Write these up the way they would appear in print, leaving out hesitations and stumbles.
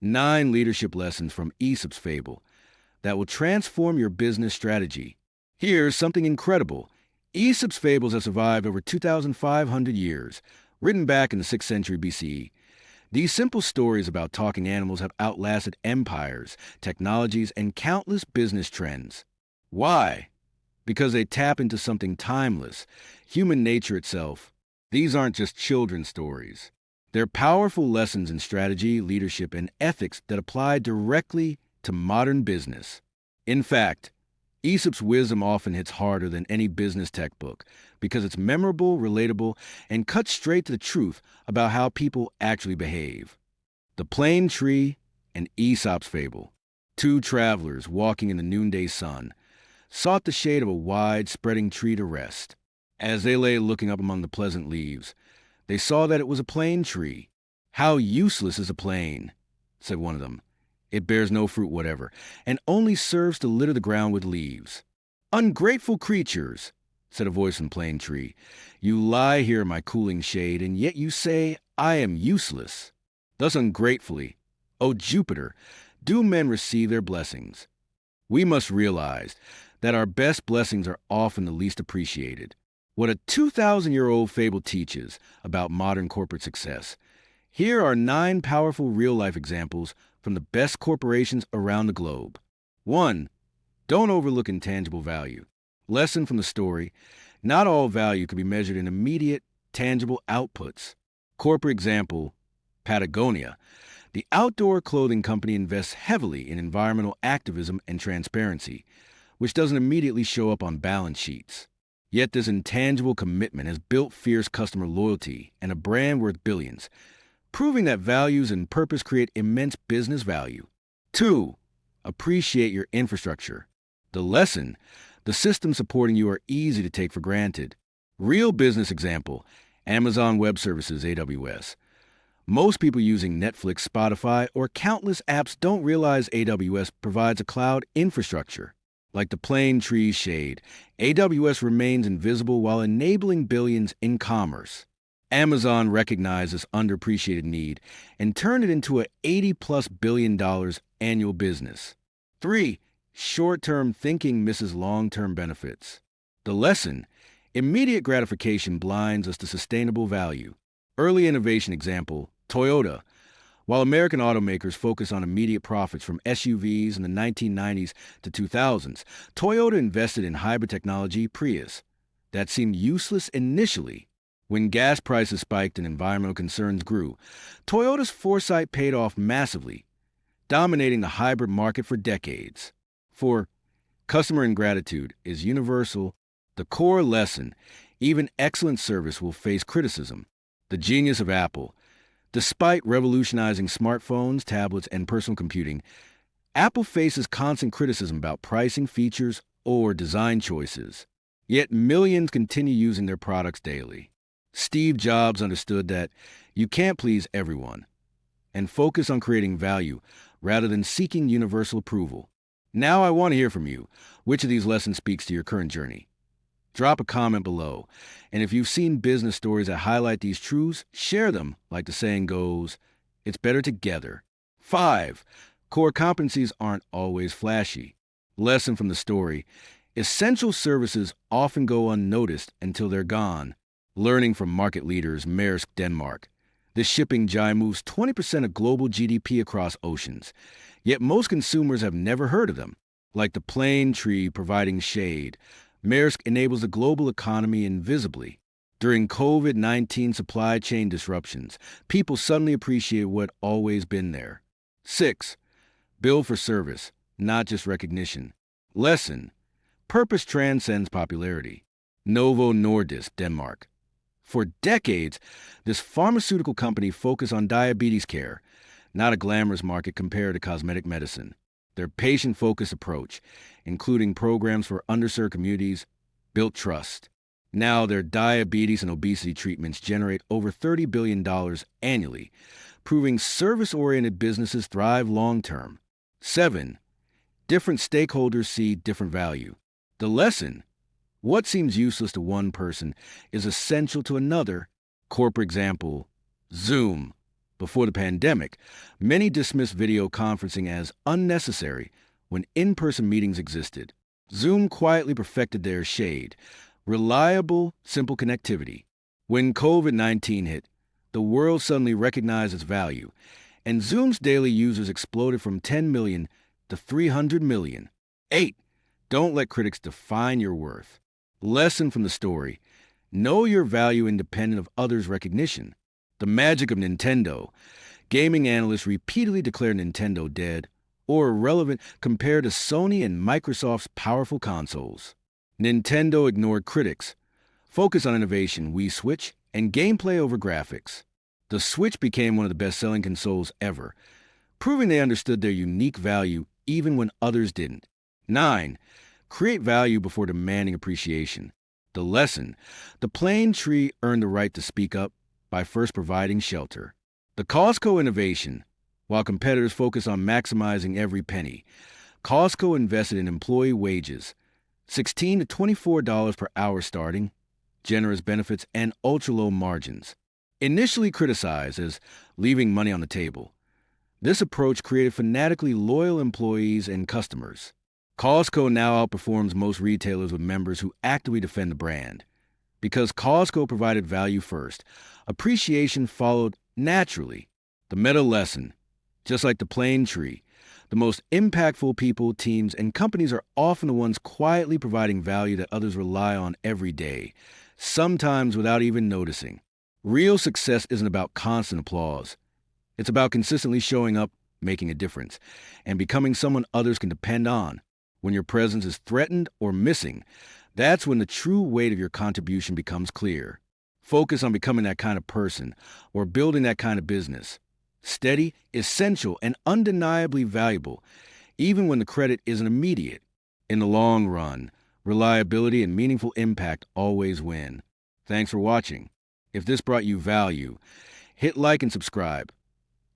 9 leadership lessons from Aesop's Fable that will transform your business strategy. Here's something incredible. Aesop's fables have survived over 2,500 years, written back in the 6th century BCE. These simple stories about talking animals have outlasted empires, technologies, and countless business trends. Why? Because they tap into something timeless, human nature itself. These aren't just children's stories. They're powerful lessons in strategy, leadership, and ethics that apply directly to modern business. In fact, Aesop's wisdom often hits harder than any business textbook because it's memorable, relatable, and cuts straight to the truth about how people actually behave. The Plane Tree and Aesop's Fable. 2 travelers walking in the noonday sun sought the shade of a wide, spreading tree to rest. As they lay looking up among the pleasant leaves, they saw that it was a plane tree. "How useless is a plane," said one of them. "It bears no fruit whatever, and only serves to litter the ground with leaves." "Ungrateful creatures," said a voice from the plane tree. "You lie here in my cooling shade, and yet you say I am useless. Thus ungratefully, O Jupiter, do men receive their blessings." We must realize that our best blessings are often the least appreciated. What a 2,000-year-old fable teaches about modern corporate success. Here are 9 powerful real-life examples from the best corporations around the globe. 1. Don't overlook intangible value. Lesson from the story: not all value can be measured in immediate, tangible outputs. Corporate example: Patagonia. The outdoor clothing company invests heavily in environmental activism and transparency, which doesn't immediately show up on balance sheets. Yet this intangible commitment has built fierce customer loyalty and a brand worth billions, proving that values and purpose create immense business value. 2. Appreciate your infrastructure. The lesson: the systems supporting you are easy to take for granted. Real business example: Amazon Web Services, AWS. Most people using Netflix, Spotify, or countless apps don't realize AWS provides a cloud infrastructure. Like the plane tree's shade, AWS remains invisible while enabling billions in commerce. Amazon recognized this underappreciated need and turned it into a $80+ billion annual business. 3. Short-term thinking misses long-term benefits. The lesson: immediate gratification blinds us to sustainable value. Early innovation example: Toyota. While American automakers focus on immediate profits from SUVs in the 1990s to 2000s, Toyota invested in hybrid technology, Prius, that seemed useless initially. When gas prices spiked and environmental concerns grew, Toyota's foresight paid off massively, dominating the hybrid market for decades. 4. Customer ingratitude is universal. The core lesson: even excellent service will face criticism. The genius of Apple. Despite revolutionizing smartphones, tablets, and personal computing, Apple faces constant criticism about pricing, features, or design choices. Yet millions continue using their products daily. Steve Jobs understood that you can't please everyone, and focus on creating value rather than seeking universal approval. Now I want to hear from you. Which of these lessons speaks to your current journey? Drop a comment below, and if you've seen business stories that highlight these truths, share them. Like the saying goes, it's better together. 5. Core competencies aren't always flashy. Lesson from the story: essential services often go unnoticed until they're gone. Learning from market leaders: Maersk, Denmark. This shipping giant moves 20% of global GDP across oceans, yet most consumers have never heard of them. Like the plane tree providing shade, Maersk enables the global economy invisibly. During COVID-19 supply chain disruptions, people suddenly appreciate what always been there. 6. Build for service, not just recognition. Lesson: purpose transcends popularity. Novo Nordisk, Denmark. For decades, this pharmaceutical company focused on diabetes care, not a glamorous market compared to cosmetic medicine. Their patient-focused approach, including programs for underserved communities, built trust. Now their diabetes and obesity treatments generate over $30 billion annually, proving service-oriented businesses thrive long-term. 7. Different stakeholders see different value. The lesson: what seems useless to one person is essential to another. Corporate example: Zoom. Before the pandemic, many dismissed video conferencing as unnecessary when in-person meetings existed. Zoom quietly perfected their shade: reliable, simple connectivity. When COVID-19 hit, the world suddenly recognized its value, and Zoom's daily users exploded from 10 million to 300 million. 8. Don't let critics define your worth. Lesson from the story: know your value independent of others' recognition. The magic of Nintendo. Gaming analysts repeatedly declare Nintendo dead or irrelevant compared to Sony and Microsoft's powerful consoles. Nintendo ignored critics. Focus on innovation, Wii Switch, and gameplay over graphics. The Switch became one of the best-selling consoles ever, proving they understood their unique value even when others didn't. 9. Create value before demanding appreciation. The lesson: the plane tree earned the right to speak up by first providing shelter. The Costco innovation. While competitors focus on maximizing every penny, Costco invested in employee wages, $16 to $24 per hour starting, generous benefits, and ultra-low margins. Initially criticized as leaving money on the table, this approach created fanatically loyal employees and customers. Costco now outperforms most retailers with members who actively defend the brand. Because Costco provided value first, appreciation followed naturally. The meta lesson: just like the plane tree, the most impactful people, teams, and companies are often the ones quietly providing value that others rely on every day, sometimes without even noticing. Real success isn't about constant applause. It's about consistently showing up, making a difference, and becoming someone others can depend on. When your presence is threatened or missing, that's when the true weight of your contribution becomes clear. Focus on becoming that kind of person or building that kind of business. Steady, essential, and undeniably valuable, even when the credit isn't immediate. In the long run, reliability and meaningful impact always win. Thanks for watching. If this brought you value, hit like and subscribe.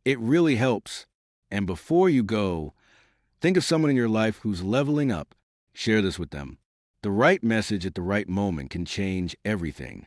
It really helps. And before you go, think of someone in your life who's leveling up. Share this with them. The right message at the right moment can change everything.